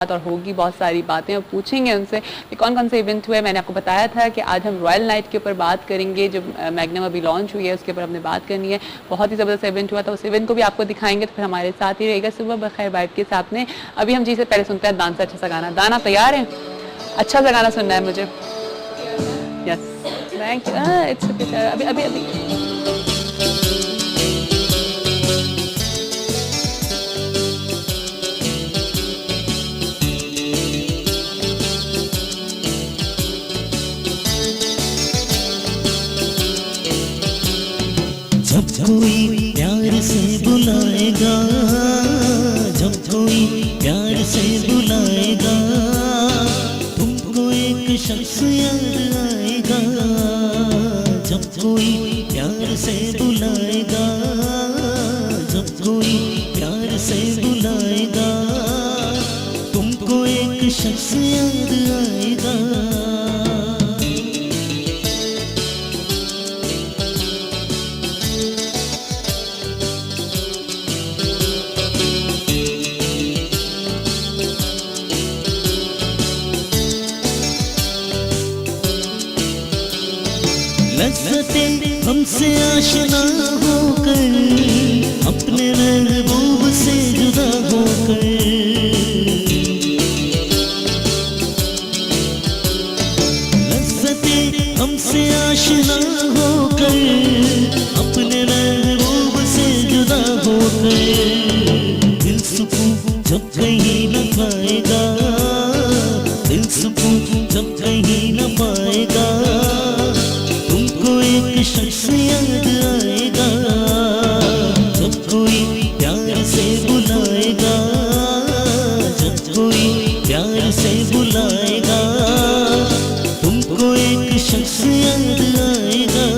और होगी बहुत सारी बातें और पूछेंगे उनसे कि कौन कौन से इवेंट हुए। मैंने आपको बताया था कि आज हम रॉयल नाइट के ऊपर बात करेंगे, जो मैग्नम अभी लॉन्च हुई है उसके ऊपर हमने बात करनी है। बहुत ही ज़बरदस्त इवेंट हुआ था, उस इवेंट को भी आपको दिखाएंगे, तो फिर हमारे साथ ही रहेगा सुबह बखैर बाइट के साथ में। अभी हम जी से पहले सुनते हैं दान से अच्छा सा गाना। दाना तैयार है? अच्छा सा गाना सुनना है मुझे। Yes thank you. इट्स अभी अभी अभी जब कोई प्यार से बुलाएगा, जब कोई प्यार से बुलाएगा, तुमको एक शख्स याद आएगा। जब कोई प्यार से बुलाएगा, जब कोई प्यार से बुलाएगा, तुमको एक शख्स याद आएगा। लज़्ज़तें हमसे आशना होकर, अपने महबूब से जुदा होकर, लज़्ज़तें हमसे आशना होकर, अपने महबूब से जुदा होकर, दिल सुकून जब कहीं न पाएगा, दिल सुकून जब कहीं न पाएगा, एक शख्स याद आएगा। जब कोई प्यार से बुलाएगा, जब कोई प्यार से बुलाएगा, तुमको एक शख्स याद आएगा।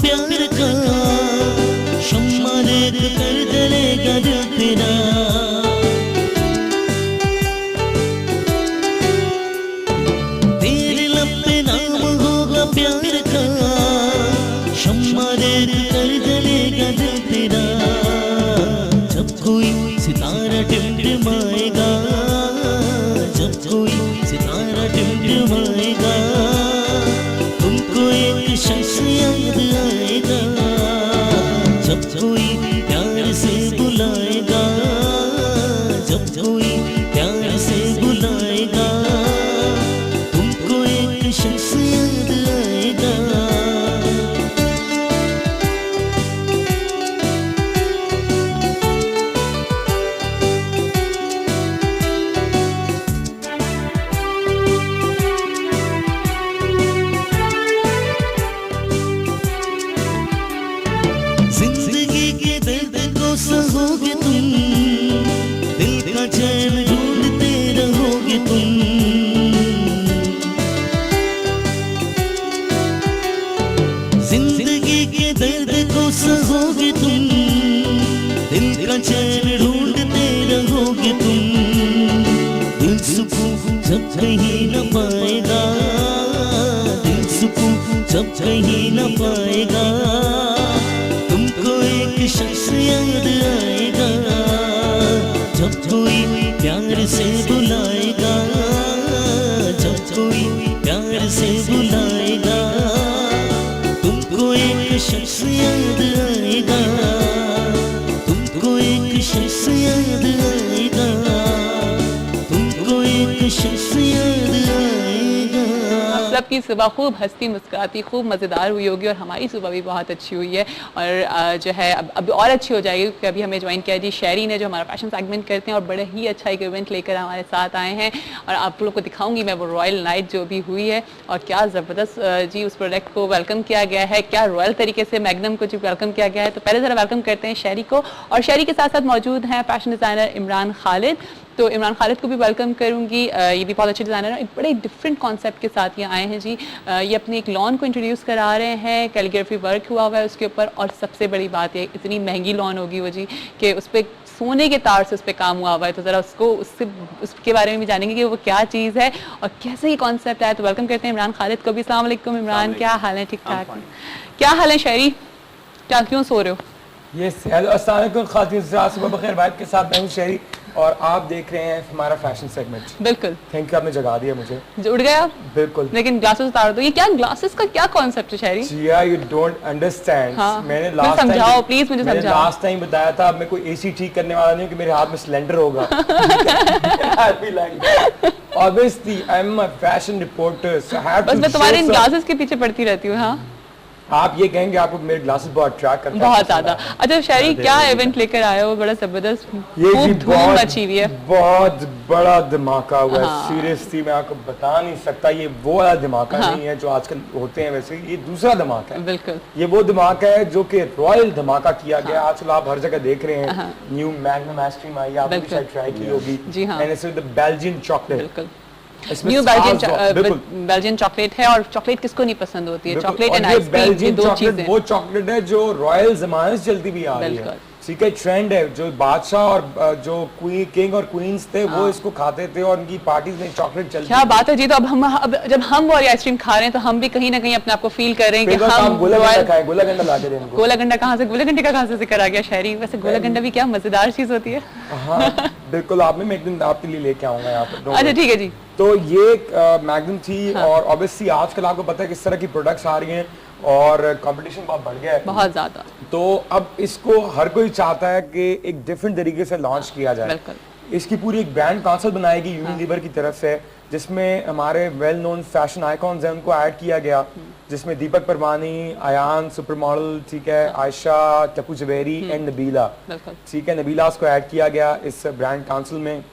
प्यार का शम्मा रेत कर जलेगा दिल तेरा। तेरे लब पे नाम होगा प्यार का, शम्मा रेत कर जलेगा दिल तेरा। जब कोई सितारा टिमटिमाएगा, जब कोई सितारा टिमटिमाएगा, तुमको एक शख्स याद आएगा। जब कोई प्यार से बुलाएगा, जब कोई प्यार से बुलाएगा, तुमको एक शख्स याद आएगा। जिंदगी के दर्द को सहोगे तुम, दिल का चैन ढूंढते रहोगे तुम। जिंदगी के दर्द को सहोगे तुम, दिल का चैन ढूंढते रहोगे तुम। दिल सुकून जब कहीं न पाएगा, दिल सुकून जब कहीं न पाएगा, तुमको एक शख्स याद आएगा। जब कोई प्यार से बुलाएगा, जब कोई प्यार से बुलाएगा, तुमको एक शख्स याद आएगा, तुमको एक शख्स याद आएगा, तुमको एक शख्स याद आएगा। सबकी सुबह खूब हंसती मुस्कुराती खूब मज़ेदार हुई होगी और हमारी सुबह भी बहुत अच्छी हुई है और जो है अब और अच्छी हो जाएगी क्योंकि अभी हमें ज्वाइन किया जी शहरी ने, जो हमारा फैशन सेगमेंट करते हैं और बड़े ही अच्छा एक इवेंट लेकर हमारे साथ आए हैं। और आप लोग को दिखाऊंगी मैं वो रॉयल नाइट जो भी हुई है और क्या ज़बरदस्त जी उस प्रोडक्ट को वेलकम किया गया है, क्या रॉयल तरीके से मैग्नम को जी वेलकम किया गया है। तो पहले ज़रा वेलकम करते हैं शहरी को, और शहरी के साथ साथ मौजूद हैं फैशन डिज़ाइनर इमरान खालिद। तो इमरान खालिद को भी वेलकम करूंगी। ये भी बहुत अच्छे डिज़ाइनर हैं, एक बड़े डिफरेंट कॉन्सेप्ट के साथ ये आए हैं जी। ये अपने एक लॉन को इंट्रोड्यूस करा रहे हैं, कैलीग्राफी वर्क हुआ हुआ है उसके ऊपर, और सबसे बड़ी बात ये इतनी महंगी लॉन होगी वो जी कि उस पर सोने के तार से उस पर काम हुआ हुआ है। तो ज़रा उसके बारे में भी जानेंगे कि वो क्या चीज़ है और कैसे ये कॉन्सेप्ट आया। तो वेलकम करते हैं इमरान खालिद को भी। अस्सलाम वालेकुम इमरान, क्या हाल है? ठीक ठाक? क्या हाल है शायरी? क्या क्यों सो रहे हो? ये अस्सलाम वालेकुम खातिन सुबह बखैर वाइब के साथ मैं हूं शहरी और आप देख रहे हैं हमारा फैशन सेगमेंट। बिल्कुल, थैंक यू, आपने जगा दिया मुझे। उड़ गया आप? बिल्कुल, लेकिन ग्लासेस उतार दो। ये क्या ग्लासेस का क्या कॉन्सेप्ट है शायरी? जिया यू डोंट अंडरस्टैंड। मैंने समझाओ प्लीज, मुझे समझाओ। लास्ट टाइम बताया था, मैं कोई एसी ठीक करने वाला नहीं हूं कि मेरे हाथ में सिलेंडर होगा। Obviously, I'm a fashion reporter, so I have to बस मैं तुम्हारे इन ग्लासेस के पीछे पड़ती रहती हूँ। हाँ, आप ये कहेंगे आपको मेरे ग्लासेस बहुत अट्रैक्ट करते हैं। बहुत ज्यादा। अच्छा शायरी, क्या इवेंट लेकर आए हो? बड़ा जबरदस्त, ये जी धूम मची हुई है, बहुत बड़ा धमाका हुआ है। सीरियसली मैं आपको बता नहीं सकता, ये वो वाला धमाका नहीं है जो आजकल होते हैं, वैसे ये दूसरा धमाका है। बिल्कुल, ये वो धमाका है जो कि रॉयल धमाका किया गया। आजकल आप हर जगह देख रहे हैं, न्यू मैग्नम आइसक्रीम आई, आपने भी शायद ट्राई की होगी। जी हाँ, and it's the Belgian chocolate. बिल्कुल, न्यू बेल्जियन चॉकलेट है। और चॉकलेट किसको नहीं पसंद होती है? चॉकलेट एंड आइसक्रीम, ये दो चीजें। वो चॉकलेट है जो रॉयल जमाने से चलती भी आ रही है। ठीक है, ट्रेंड है। जो बादशाह और जो किंग और क्वींस थे वो इसको खाते थे और उनकी पार्टीज में चॉकलेट चलती। क्या बात है जी। तो अब जब हम वो आइसक्रीम खा रहे हैं तो हम भी कहीं ना कहीं अपने आप को फील कर रहे हैं कि हम गोला गंडा खाएं। गोला गंडा ला के दें। गोला गंडा कहाँ से? गोला गंडे का कहाँ से जिक्र आ गया शायरी? वैसे गोला गंडा भी क्या मजेदार चीज होती है। हाँ बिल्कुल, आपने मैं एक दिन आपके लिए लेके आऊंगा यहाँ पर। अच्छा ठीक है जी। तो ये मैग्नम थी और ऑब्वियसली आजकल आपको पता है किस तरह की प्रोडक्ट्स आ रही हैं और कंपटीशन बहुत बढ़ गया है, बहुत ज्यादा। तो अब इसको हर कोई चाहता है कि एक डिफरेंट तरीके से लॉन्च किया जाए। इसकी पूरी एक ब्रांड काउंसिल बनाएगी यूनिलीवर की तरफ से, जिसमें हमारे वेल नोन फैशन आइकॉन्स हैं उनको ऐड किया गया, जिसमें दीपक परवानी, अयान सुपर मॉडल, ठीक है, आयशा, टप्पू जवेरी एंड नबीला। ठीक है, नबीला को ऐड किया गया इस ब्रांड काउंसिल में,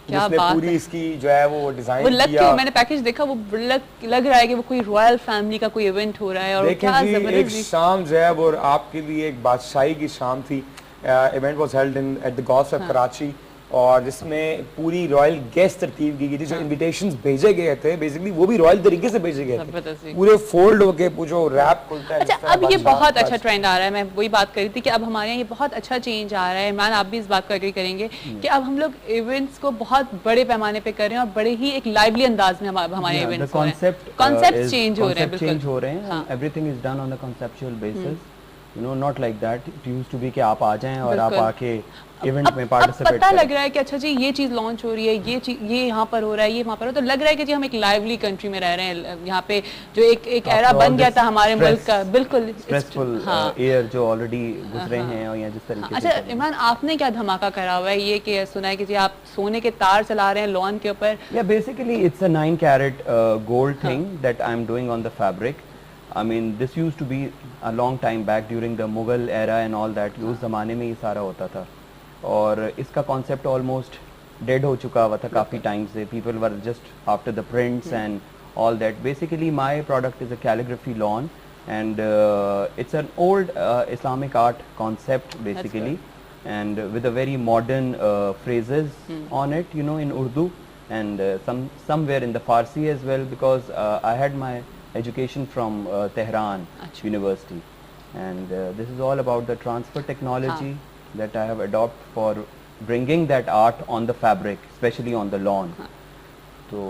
जिसने पूरी इसकी जो है वो डिजाइन किया। मैंने पैकेज देखा, वो लग रहा है कि वो कोई रॉयल फैमिली का कोई इवेंट हो रहा है। और क्या एक शाम जो है वो आपके लिए एक बादशाही की शाम थी। Event was held in at the golf of Karachi, और जिसमें पूरी रॉयल गेस्ट तरतीब की गई थी। जो इनविटेशंस भेजे गए थे बेसिकली वो भी रॉयल तरीके से भेजे गए थे, पूरे फोल्ड होके पूछो रैप खुलता है। अच्छा, अब ये बहुत अच्छा ट्रेंड आ रहा है। मैं वही बात कर रही थी कि अब हमारे यहाँ ये बहुत अच्छा चेंज आ रहा है। इमरान, आप भी इस बात को एग्री करेंगे कि अब हम लोग इवेंट्स को बहुत बड़े पैमाने पे कर रहे हैं और बड़े ही एक लाइवली अंदाज में हमारे इवेंट्स हो रहे हैं। कॉन्सेप्ट चेंज हो रहे हैं। Everything is done on the conceptual basis, you know, not like that it used to be कि आप आ जाएं और आप आके इवेंट में पार्टिसिपेट पता लग रहा है कि अच्छा जी ये चीज लॉन्च हो रही है, ये यहाँ पर हो रहा है, ये वहाँ पर हो, तो लग रहा है कि जी हम एक लाइवली कंट्री में रह रहे हैं। यहाँ पे जो एक एरा बन गया था हमारे मुल्क का, बिल्कुल स्ट्रेसफुल ईयर जो ऑलरेडी गुजरे हैं, और यहाँ जिस तरीके से। अच्छा इमरान, आपने क्या धमाका करा हुआ है? ये कि सुना है कि जी आप सोने के तार चला रहे हैं लॉन के ऊपर। या basically it's a 9 carat gold thing that I am doing on the fabric. I mean, this used to be a long time back during the Mughal era and all that. उस ज़माने में ये सारा होता था और इसका कॉन्सेप्ट ऑलमोस्ट डेड हो चुका हुआ था काफ़ी टाइम से. People were just after the prints and all that. Basically my product is a calligraphy lawn and it's an old Islamic art concept basically, and with a very modern phrases on it, you know, in Urdu and somewhere in the Farsi as well, because I had my education from Tehran University, and this is all about the transfer technology that I have adopted for bringing that art on the fabric, especially on the lawn. So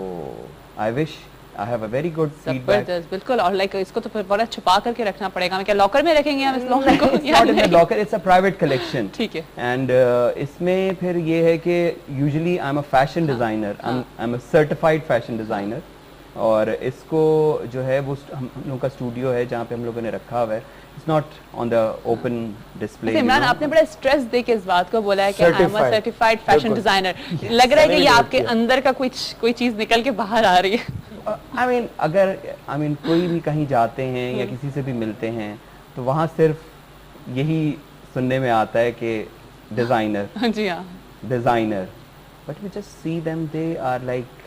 I wish I have a very good feedback. बिल्कुल. और like इसको तो फिर बड़ा छुपा करके रखना पड़ेगा. मैं क्या लॉकर में रखेंगे हम इस लॉन को? It's not in the locker, it's a private collection. ठीक है. And इसमें फिर ये है कि usually I'm a fashion designer. I'm a certified fashion designer. और इसको जो है वो हम लोगों का स्टूडियो है जहाँ पे हम लोगों ने रखा हुआ है. It's not on the open display. Imran, आपने बड़ा स्ट्रेस दे के इस बात को बोला है कि I'm a certified fashion designer. लग रहा है कि ये आपके अंदर का कोई चीज निकल के बाहर आ रही है. I mean कोई भी कहीं जाते हैं या किसी से भी मिलते हैं तो वहाँ सिर्फ यही सुनने में आता है कि डिजाइनर. जी हाँ, designer. But we just see them, they are like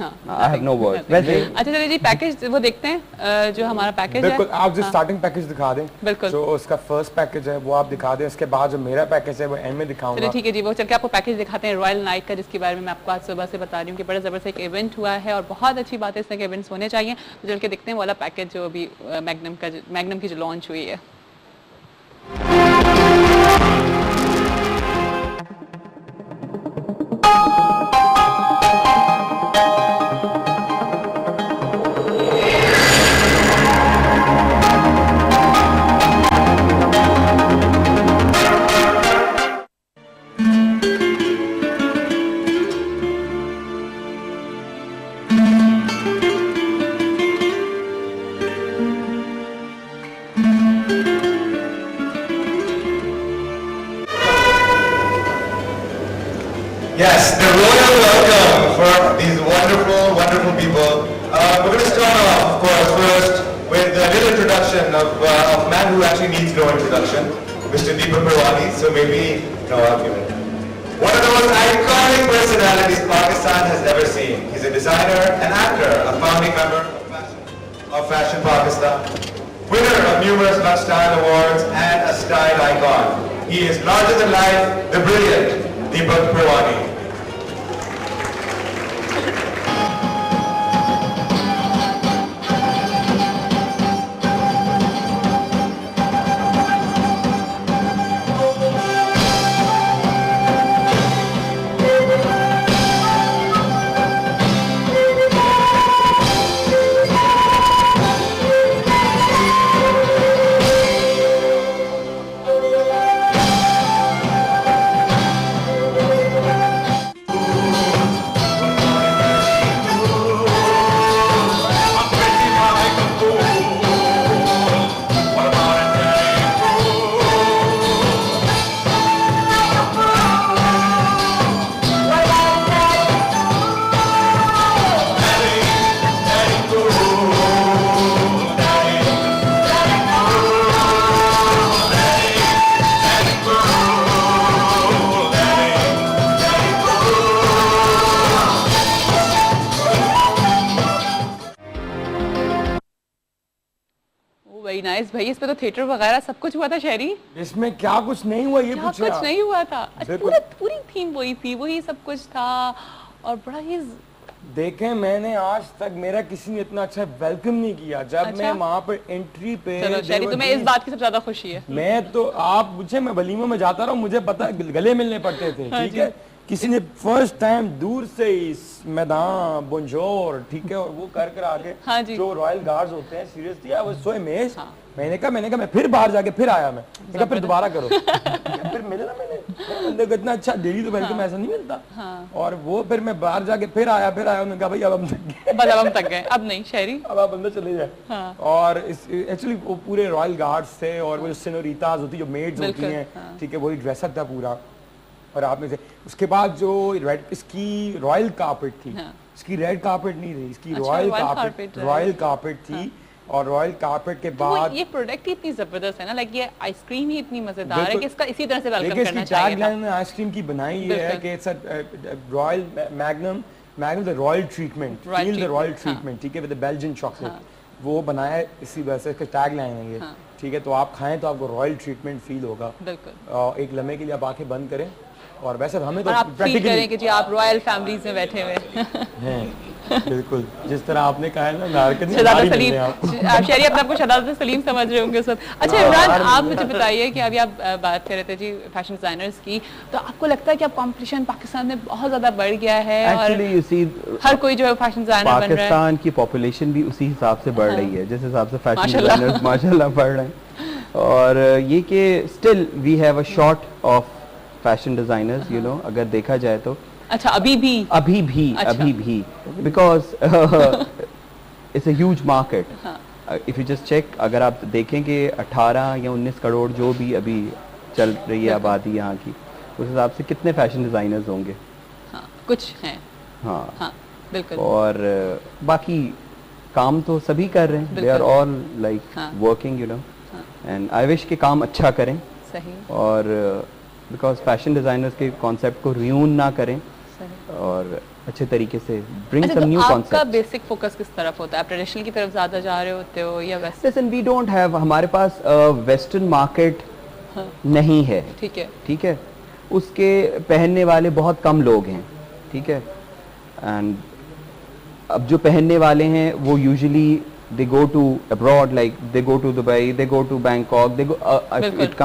I have no words. वैसे अच्छा चलिए जी, पैकेज वो देखते हैं जो हमारा पैकेज है। बिल्कुल, आप जो स्टार्टिंग पैकेज दिखा दें, बिल्कुल, जो उसका फर्स्ट पैकेज है वो आप दिखा दें, उसके बाद जो मेरा पैकेज है वो एंड में दिखाऊंगा। चलिए ठीक है जी, वो चल के आपको पैकेज दिखाते हैं रॉयल नाइट का, जिसके बारे में मैं आपको आज सुबह से बता रही हूँ कि बड़ा ज़बरदस्त एक इवेंट हुआ है और बहुत अच्छी बात है, इस तरह के इवेंट्स होने चाहिए। तो चल के देखते हैं वाला पैकेज जो अभी मैग्नम की जो लॉन्च हुई है। Yes, the royal welcome for these wonderful, wonderful people. We're going to start off, of course, first with a little introduction of a man who actually needs no introduction, Mr. Deepak Purwani. So maybe, no, I'll give it. One of the most iconic personalities Pakistan has ever seen. He's a designer, an actor, a founding member of Fashion Pakistan, winner of numerous Style Awards, and a style icon. He is larger than life, the brilliant Deepak Purwani. Very nice भाई, इस पे तो theatre वगैरह सब कुछ हुआ था शहरी। इसमें क्या कुछ नहीं हुआ, ये क्या पूछा? कुछ नहीं हुआ था? अच्छा, पूरी थीम वही थी, वही सब कुछ था और बड़ा ही देखें, मैंने आज तक मेरा किसी ने इतना अच्छा वेलकम नहीं किया। जब मैं वहाँ पर एंट्री पे, चलो शहरी, तुम्हें इस बात की सबसे ज्यादा खुशी है। मैं तो आप मुझे, मैं वलीमों में जाता रहा, मुझे पता गले मिलने पड़ते थे, ठीक है। किसी ने फर्स्ट टाइम दूर से इस मैदान बोंजोर, ठीक है, और वो कर आगे जो रॉयल गार्ड्स होते हैं, seriously I was so amazed. मैंने कहा मैं फिर बाहर जाके फिर आया, मैं कहा फिर दोबारा करो। फिर मिले ना, मैंने बंदे को इतना अच्छा डेली तो वेलकम ऐसा नहीं मिलता। और वो फिर मैं बाहर जाके फिर आया, उन्होंने कहा भाई अब हम थक गए, अब नहीं शहरी, अब आप अंदर चले जाए। और एक्चुअली वो पूरे रॉयल गार्ड्स थे और वो जो सिनोरिताज होती, जो मेड्स होती हैं, ठीक है, वही ड्रेसअप था पूरा। और आप में से उसके बाद जो रेड, इसकी रॉयल कारपेट थी, इसकी रेड कारपेट नहीं थी, इसकी रॉयल कारपेट थी। और रॉयल कारपेट के बाद ये प्रोडक्ट ही इतनी जबरदस्त है ना, लाइक ये आइसक्रीम ही इतनी मजेदार है कि इसका इसी तरह से वेलकम करना चाहिए। टैगलाइन में आइसक्रीम की बनाई है कि it's a royal magnum the royal treatment, feel the royal treatment, ठीक है, विद द बेल्जियन चॉकलेट। वो बनाया है इसी वजह से, इसका टैगलाइन है ये, ठीक है। तो आप खाएं तो आपको रॉयल ट्रीटमेंट फील होगा। बिल्कुल, एक लम्हे के लिए आप आंखें बंद करें और वैसे हमें तो आप फील करें कि जी आप रॉयल फैमिलीज में बैठे हुए हैं। बिल्कुल, जिस तरह आपने कहा है ना, नारकत शहजादा सलीम, आप शहरी अपने आप को शहजादा सलीम समझ रहे होंगे सब। अच्छा इमरान, आप मुझे बताइए कि अभी आप बात कर रहे थे जी फैशन डिजाइनर्स की, तो आपको लगता है कि अब कंपटीशन पाकिस्तान में बहुत ज्यादा बढ़ गया है? Actually, you see, हर कोई जो है फैशन डिजाइनर बन रहा है। पाकिस्तान की पॉपुलेशन भी उसी हिसाब से बढ़ रही है जिस हिसाब से फैशन डिजाइनर्स माशाल्लाह बढ़ रहे हैं। और ये कि still we have a short of fashion designers, you know, अगर देखा जाए तो। अच्छा, अभी भी because it's a huge market. If you just check, अगर आप देखें कि 18 या 19 करोड़ जो भी अभी चल रही है आबादी यहाँ की, उस हिसाब से कितने फैशन डिजाइनर्स होंगे? कुछ हैं। हाँ बिल्कुल। और बाकी काम तो सभी कर रहे हैं, they are all like working, you know, and I wish के काम अच्छा करें। सही। और बिकॉज फैशन डिजाइनर्स के कॉन्सेप्ट को रियून ना करें, और अच्छे तरीके से bring अच्छा, some तो new आपका concepts. बेसिक फोकस किस तरफ होता है? आप ट्रेडिशनल की तरफ ज्यादा जा रहे होते हो या waste? Listen, we don't have, हमारे पास वेस्टर्न मार्केट हाँ, नहीं है, ठीक है, ठीक है, उसके पहनने वाले बहुत कम लोग हैं, ठीक है, एंड अब जो पहनने वाले हैं वो usually they go to abroad, like they go to Dubai, they go to Bangkok, they go बिल्कुल। it